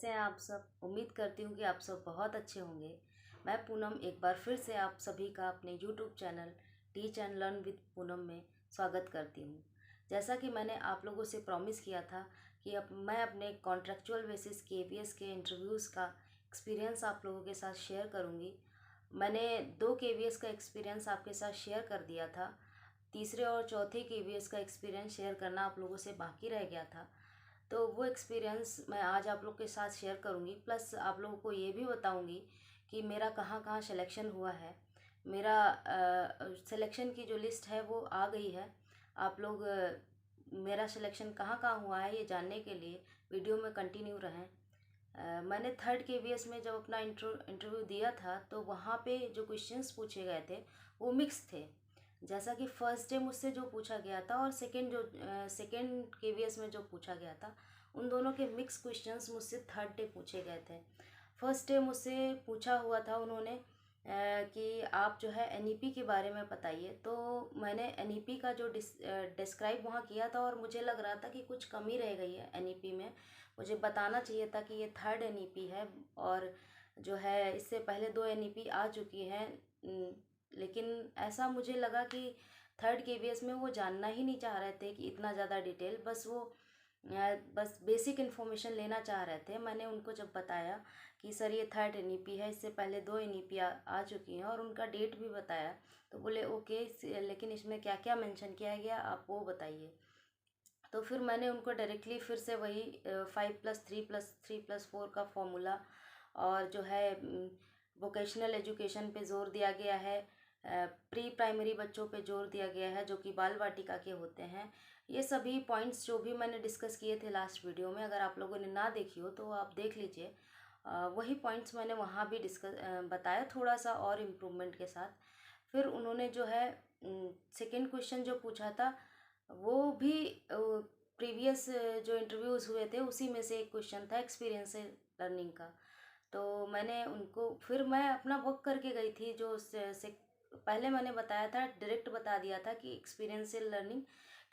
कैसे हैं आप सब। उम्मीद करती हूँ कि आप सब बहुत अच्छे होंगे। मैं पूनम एक बार फिर से आप सभी का अपने YouTube channel teach and learn with Poonam में स्वागत करती हूँ। जैसा कि मैंने आप लोगों से प्रॉमिस किया था कि अब मैं अपने कॉन्ट्रेक्चुअल बेसिस केवीएस के इंटरव्यूज़ का एक्सपीरियंस आप लोगों के साथ शेयर करूँगी। मैंने 2 केवीएस का एक्सपीरियंस आपके साथ शेयर कर दिया था। तीसरे और चौथे केवीएस का एक्सपीरियंस शेयर करना आप लोगों से बाकी रह गया था। तो वो एक्सपीरियंस मैं आज आप लोग के साथ शेयर करूँगी। प्लस आप लोगों को ये भी बताऊँगी कि मेरा कहाँ कहाँ सिलेक्शन हुआ है। मेरा सिलेक्शन की जो लिस्ट है वो आ गई है। आप लोग मेरा सिलेक्शन कहाँ कहाँ हुआ है ये जानने के लिए वीडियो में कंटिन्यू रहें। मैंने 3rd केवीएस में जब अपना इंटरव्यू दिया था तो वहाँ पे जो क्वेश्चंस पूछे गए थे वो मिक्स थे। जैसा कि फर्स्ट डे मुझसे जो पूछा गया था और सेकेंड केवीएस में जो पूछा गया था उन दोनों के मिक्स क्वेश्चंस मुझसे 3rd डे पूछे गए थे। फर्स्ट डे मुझसे पूछा हुआ था उन्होंने कि आप जो है एनईपी के बारे में बताइए। तो मैंने एनईपी का जो डिस्क्राइब वहाँ किया था और मुझे लग रहा था कि कुछ कमी रह गई है एनईपी में। मुझे बताना चाहिए था कि ये 3rd एनईपी है और जो है इससे पहले 2 एनईपी आ चुकी हैं। लेकिन ऐसा मुझे लगा कि 3rd केवीएस में वो जानना ही नहीं चाह रहे थे कि इतना ज़्यादा डिटेल, बस वो बस बेसिक इन्फॉर्मेशन लेना चाह रहे थे। मैंने उनको जब बताया कि सर ये 3rd एनईपी है, इससे पहले 2 एनईपी आ चुकी हैं और उनका डेट भी बताया, तो बोले ओके लेकिन इसमें क्या क्या मेंशन किया गया आप वो बताइए। तो फिर मैंने उनको डायरेक्टली फिर से वही 5+3+3+4 का फॉर्मूला और जो है वोकेशनल एजुकेशन पे ज़ोर दिया गया है, प्री प्राइमरी बच्चों पे जोर दिया गया है जो कि बाल वाटिका के होते हैं। ये सभी पॉइंट्स जो भी मैंने डिस्कस किए थे लास्ट वीडियो में, अगर आप लोगों ने ना देखी हो तो आप देख लीजिए। वही पॉइंट्स मैंने वहाँ भी बताया थोड़ा सा और इम्प्रूवमेंट के साथ। फिर उन्होंने जो है सेकेंड क्वेश्चन जो पूछा था वो भी प्रीवियस जो इंटरव्यूज़ हुए थे उसी में से एक क्वेश्चन था एक्सपीरियंशियल लर्निंग का। तो मैंने उनको फिर मैं अपना वर्क करके गई थी। जो से पहले मैंने बताया था, डायरेक्ट बता दिया था कि एक्सपीरियंशियल लर्निंग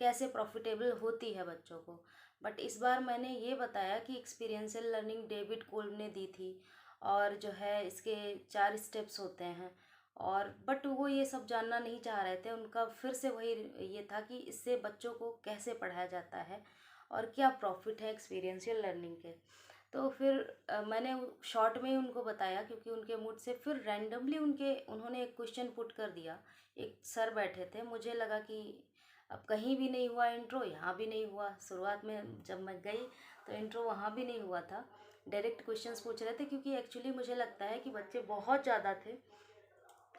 कैसे प्रॉफिटेबल होती है बच्चों को। बट इस बार मैंने ये बताया कि एक्सपीरियंशियल लर्निंग डेविड कोल्ब ने दी थी और जो है इसके 4 स्टेप्स होते हैं। और बट वो ये सब जानना नहीं चाह रहे थे। उनका फिर से वही ये था कि इससे बच्चों को कैसे पढ़ाया जाता है और क्या प्रॉफिट है एक्सपीरियंशियल लर्निंग के। तो फिर मैंने शॉर्ट में ही उनको बताया क्योंकि उनके मूड से फिर रैंडमली उन्होंने एक क्वेश्चन पुट कर दिया। एक सर बैठे थे, मुझे लगा कि अब कहीं भी नहीं हुआ इंट्रो, यहाँ भी नहीं हुआ। शुरुआत में जब मैं गई तो इंट्रो वहाँ भी नहीं हुआ था, डायरेक्ट क्वेश्चंस पूछ रहे थे क्योंकि एक्चुअली मुझे लगता है कि बच्चे बहुत ज़्यादा थे।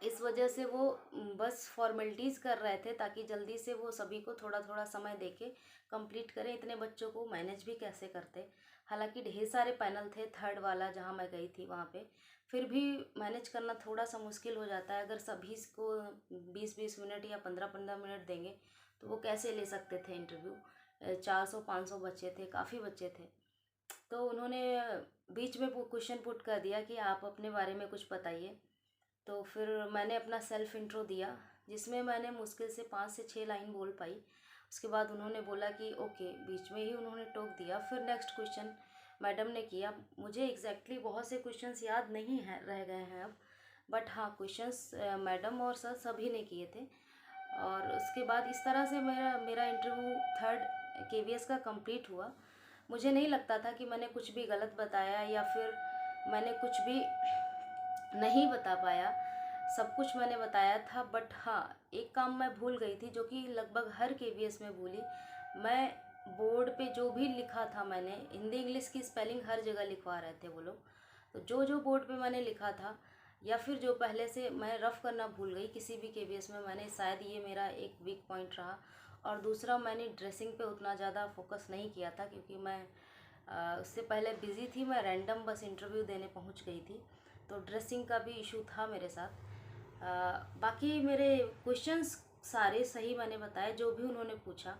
इस वजह से वो बस फॉर्मेलिटीज़ कर रहे थे ताकि जल्दी से वो सभी को थोड़ा थोड़ा समय देके कंप्लीट करें। इतने बच्चों को मैनेज भी कैसे करते। हालांकि ढेर सारे पैनल थे, 3rd वाला जहाँ मैं गई थी वहाँ पे फिर भी मैनेज करना थोड़ा सा मुश्किल हो जाता है। अगर सभी को 20-20 मिनट या 15-15 मिनट देंगे तो वो कैसे ले सकते थे इंटरव्यू। 400-500 बच्चे थे, काफ़ी बच्चे थे। तो उन्होंने बीच में क्वेश्चन पुट कर दिया कि आप अपने बारे में कुछ बताइए। तो फिर मैंने अपना सेल्फ इंट्रो दिया जिसमें मैंने मुश्किल से 5 से 6 लाइन बोल पाई। उसके बाद उन्होंने बोला कि ओके, बीच में ही उन्होंने टोक दिया। फिर नेक्स्ट क्वेश्चन मैडम ने किया। मुझे एग्जैक्टली बहुत से क्वेश्चंस याद नहीं है रह गए हैं अब, बट हाँ क्वेश्चंस मैडम और सर सभी ने किए थे। और उसके बाद इस तरह से मेरा मेरा इंटरव्यू 3rd केवीएस का कंप्लीट हुआ। मुझे नहीं लगता था कि मैंने कुछ भी गलत बताया या फिर मैंने कुछ भी नहीं बता पाया। सब कुछ मैंने बताया था। बट हाँ, एक काम मैं भूल गई थी जो कि लगभग हर केवीएस में भूली। मैं बोर्ड पे जो भी लिखा था, मैंने हिंदी इंग्लिश की स्पेलिंग हर जगह लिखवा रहे थे वो लोग। तो जो जो बोर्ड पे मैंने लिखा था या फिर जो पहले से मैं रफ़ करना भूल गई किसी भी केवीएस में, मैंने शायद ये मेरा एक वीक पॉइंट रहा। और दूसरा, मैंने ड्रेसिंग पे उतना ज़्यादा फोकस नहीं किया था क्योंकि मैं उससे पहले बिज़ी थी। मैं रैंडम बस इंटरव्यू देने पहुंच गई थी, तो ड्रेसिंग का भी इशू था मेरे साथ। बाकी मेरे क्वेश्चंस सारे सही मैंने बताए जो भी उन्होंने पूछा।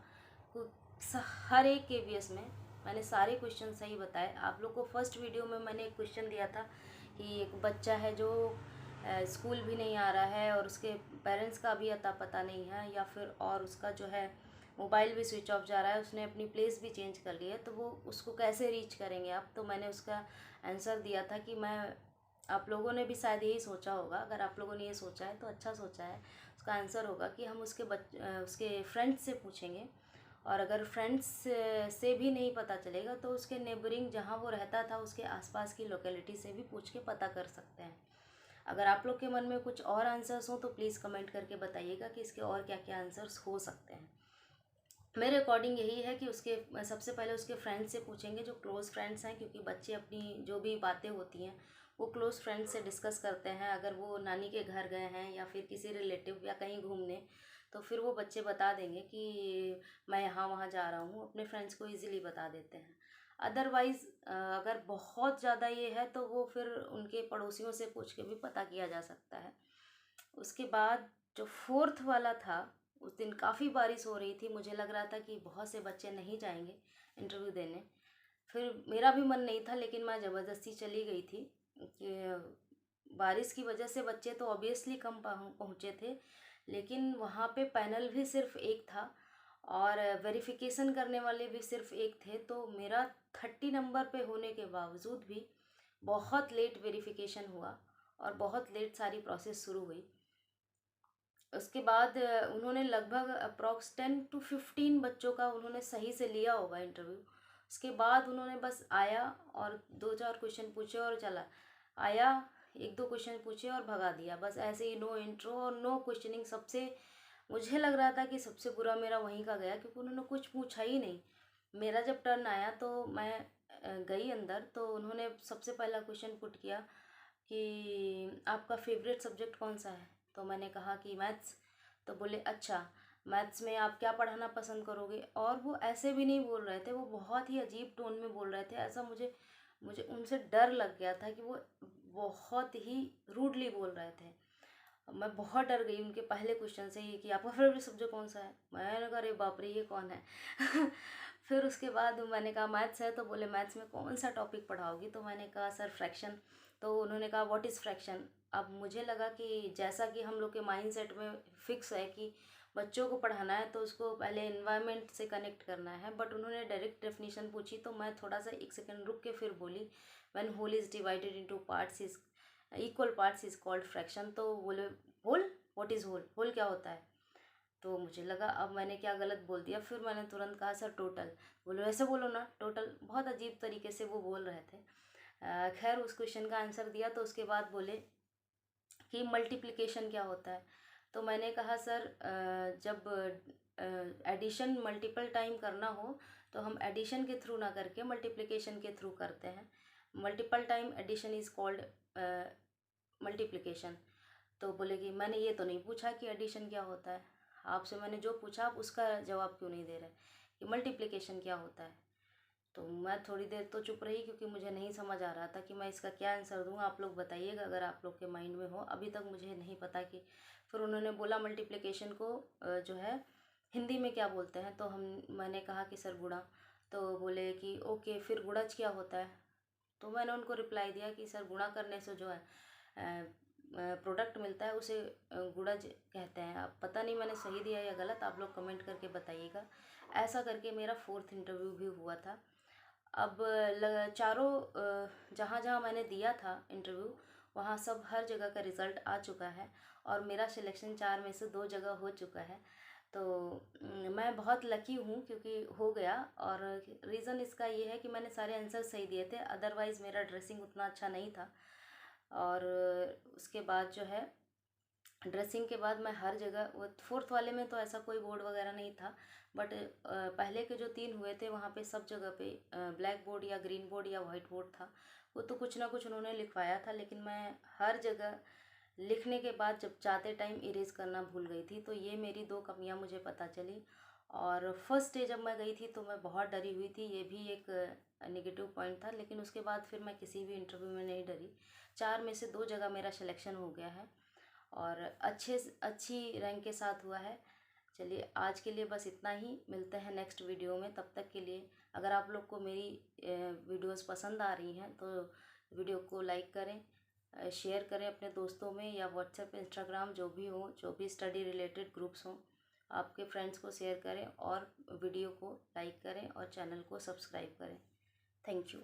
हर एक केवीएस में मैंने सारे क्वेश्चन सही बताए। आप लोग को फर्स्ट वीडियो में मैंने एक क्वेश्चन दिया था कि एक बच्चा है जो स्कूल भी नहीं आ रहा है और उसके पेरेंट्स का भी अता पता नहीं है, या फिर और उसका जो है मोबाइल भी स्विच ऑफ जा रहा है, उसने अपनी प्लेस भी चेंज कर ली है, तो वो उसको कैसे रीच करेंगे आप। तो मैंने उसका आंसर दिया था कि मैं, आप लोगों ने भी शायद यही सोचा होगा, अगर आप लोगों ने ये सोचा है तो अच्छा सोचा है। उसका आंसर होगा कि हम उसके फ्रेंड्स से पूछेंगे, और अगर फ्रेंड्स से भी नहीं पता चलेगा तो उसके नेबरिंग जहाँ वो रहता था उसके आसपास की लोकेलिटी से भी पूछ के पता कर सकते हैं। अगर आप लोग के मन में कुछ और आंसर्स हों तो प्लीज़ कमेंट करके बताइएगा कि इसके और क्या क्या आंसर्स हो सकते हैं। मेरे अकॉर्डिंग यही है कि उसके सबसे पहले उसके फ्रेंड्स से पूछेंगे, जो क्लोज़ फ्रेंड्स हैं, क्योंकि बच्चे अपनी जो भी बातें होती हैं वो क्लोज़ फ्रेंड्स से डिस्कस करते हैं। अगर वो नानी के घर गए हैं या फिर किसी रिलेटिव या कहीं घूमने, तो फिर वो बच्चे बता देंगे कि मैं यहाँ वहाँ जा रहा हूँ, अपने फ्रेंड्स को ईज़िली बता देते हैं। अदरवाइज़ अगर बहुत ज़्यादा ये है तो वो फिर उनके पड़ोसियों से पूछ के भी पता किया जा सकता है। उसके बाद जो फोर्थ वाला था, उस दिन काफ़ी बारिश हो रही थी, मुझे लग रहा था कि बहुत से बच्चे नहीं जाएंगे इंटरव्यू देने। फिर मेरा भी मन नहीं था, लेकिन मैं ज़बरदस्ती चली गई थी कि बारिश की वजह से बच्चे तो ऑब्वियसली कम पहुँचे थे, लेकिन वहाँ पे पैनल भी सिर्फ एक था और वेरिफिकेशन करने वाले भी सिर्फ एक थे। तो मेरा 30 नंबर पे होने के बावजूद भी बहुत लेट वेरिफिकेशन हुआ और बहुत लेट सारी प्रोसेस शुरू हुई। उसके बाद उन्होंने लगभग अप्रॉक्स 10 to 15 बच्चों का उन्होंने सही से लिया होगा इंटरव्यू। उसके बाद उन्होंने बस आया और 2-4 क्वेश्चन पूछे और चला आया, 1-2 क्वेश्चन पूछे और भगा दिया, बस ऐसे ही, नो इंट्रो और नो क्वेश्चनिंग। सबसे, मुझे लग रहा था कि सबसे बुरा मेरा वहीं का गया, क्योंकि उन्होंने कुछ पूछा ही नहीं। मेरा जब टर्न आया तो मैं गई अंदर, तो उन्होंने सबसे पहला क्वेश्चन पुट किया कि आपका फेवरेट सब्जेक्ट कौन सा है। तो मैंने कहा कि मैथ्स। तो बोले अच्छा, मैथ्स में आप क्या पढ़ाना पसंद करोगे। और वो ऐसे भी नहीं बोल रहे थे, वो बहुत ही अजीब टोन में बोल रहे थे, ऐसा मुझे मुझे उनसे डर लग गया था कि वो बहुत ही रूडली बोल रहे थे। मैं बहुत डर गई उनके पहले क्वेश्चन से ही कि आपका फेवरेट सब्जेक्ट कौन सा है। मैंने कहा अरे बाप रे, ये कौन है। फिर उसके बाद मैंने कहा मैथ्स है। तो बोले मैथ्स में कौन सा टॉपिक पढ़ाओगी। तो मैंने कहा सर फ्रैक्शन। तो उन्होंने कहा व्हाट इज़ फ्रैक्शन। अब मुझे लगा कि जैसा कि हम लोग के माइंड सेट में फिक्स है कि बच्चों को पढ़ाना है तो उसको पहले इन्वायरमेंट से कनेक्ट करना है, बट उन्होंने डायरेक्ट डेफिनेशन पूछी। तो मैं थोड़ा सा 1 सेकंड रुक के फिर बोली, when whole is divided into parts is equal parts is called fraction. तो बोले whole, what is whole, whole क्या होता है। तो मुझे लगा अब मैंने क्या गलत बोल दिया। फिर मैंने तुरंत कहा सर टोटल। बोले वैसे बोलो ना टोटल। बहुत अजीब तरीके से वो बोल रहे थे। खैर उस क्वेश्चन का आंसर दिया। तो उसके बाद बोले कि मल्टीप्लिकेशन क्या होता है। तो मैंने कहा सर जब एडिशन मल्टीपल टाइम करना हो तो हम एडिशन के थ्रू ना करके मल्टीप्लिकेशन के थ्रू करते हैं। Multiple time addition is called multiplication. तो बोले कि मैंने ये तो नहीं पूछा कि एडिशन क्या होता है, आपसे मैंने जो पूछा आप उसका जवाब क्यों नहीं दे रहे कि मल्टीप्लिकेशन क्या होता है। तो मैं थोड़ी देर तो चुप रही, क्योंकि मुझे नहीं समझ आ रहा था कि मैं इसका क्या आंसर दूँ। आप लोग बताइएगा अगर आप लोग के माइंड में हो, अभी तक मुझे नहीं पता कि। फिर उन्होंने बोला मल्टीप्लिकेशन को जो है हिंदी में क्या बोलते हैं। तो मैंने कहा कि सर गुणा। तो बोले कि ओके फिर गुणज क्या होता है। तो मैंने उनको रिप्लाई दिया कि सर गुणा करने से जो है प्रोडक्ट मिलता है उसे गुणज कहते हैं। अब पता नहीं मैंने सही दिया या गलत, आप लोग कमेंट करके बताइएगा। ऐसा करके मेरा 4th इंटरव्यू भी हुआ था। अब चारों जहाँ जहाँ मैंने दिया था इंटरव्यू, वहाँ सब हर जगह का रिज़ल्ट आ चुका है और मेरा सिलेक्शन 4 में से 2 जगह हो चुका है। तो मैं बहुत लकी हूँ क्योंकि हो गया। और रीज़न इसका ये है कि मैंने सारे आंसर सही दिए थे, अदरवाइज़ मेरा ड्रेसिंग उतना अच्छा नहीं था। और उसके बाद जो है ड्रेसिंग के बाद मैं हर जगह, वो 4th वाले में तो ऐसा कोई बोर्ड वगैरह नहीं था, बट पहले के जो 3 हुए थे वहाँ पे सब जगह पे ब्लैक बोर्ड या ग्रीन बोर्ड या वाइट बोर्ड था। वो तो कुछ ना कुछ उन्होंने लिखवाया था, लेकिन मैं हर जगह लिखने के बाद जब जाते टाइम इरेज करना भूल गई थी। तो ये मेरी 2 कमियाँ मुझे पता चली। और फर्स्ट डे जब मैं गई थी तो मैं बहुत डरी हुई थी, ये भी एक नेगेटिव पॉइंट था। लेकिन उसके बाद फिर मैं किसी भी इंटरव्यू में नहीं डरी। 4 में से 2 जगह मेरा सिलेक्शन हो गया है और अच्छी रैंक के साथ हुआ है। चलिए आज के लिए बस इतना ही, मिलते हैं नेक्स्ट वीडियो में। तब तक के लिए अगर आप लोग को मेरी वीडियोस पसंद आ रही हैं तो वीडियो को लाइक करें, शेयर करें अपने दोस्तों में या व्हाट्सएप इंस्टाग्राम जो भी हो, जो भी स्टडी रिलेटेड ग्रुप्स हों आपके फ्रेंड्स को शेयर करें और वीडियो को लाइक करें और चैनल को सब्सक्राइब करें। Thank you.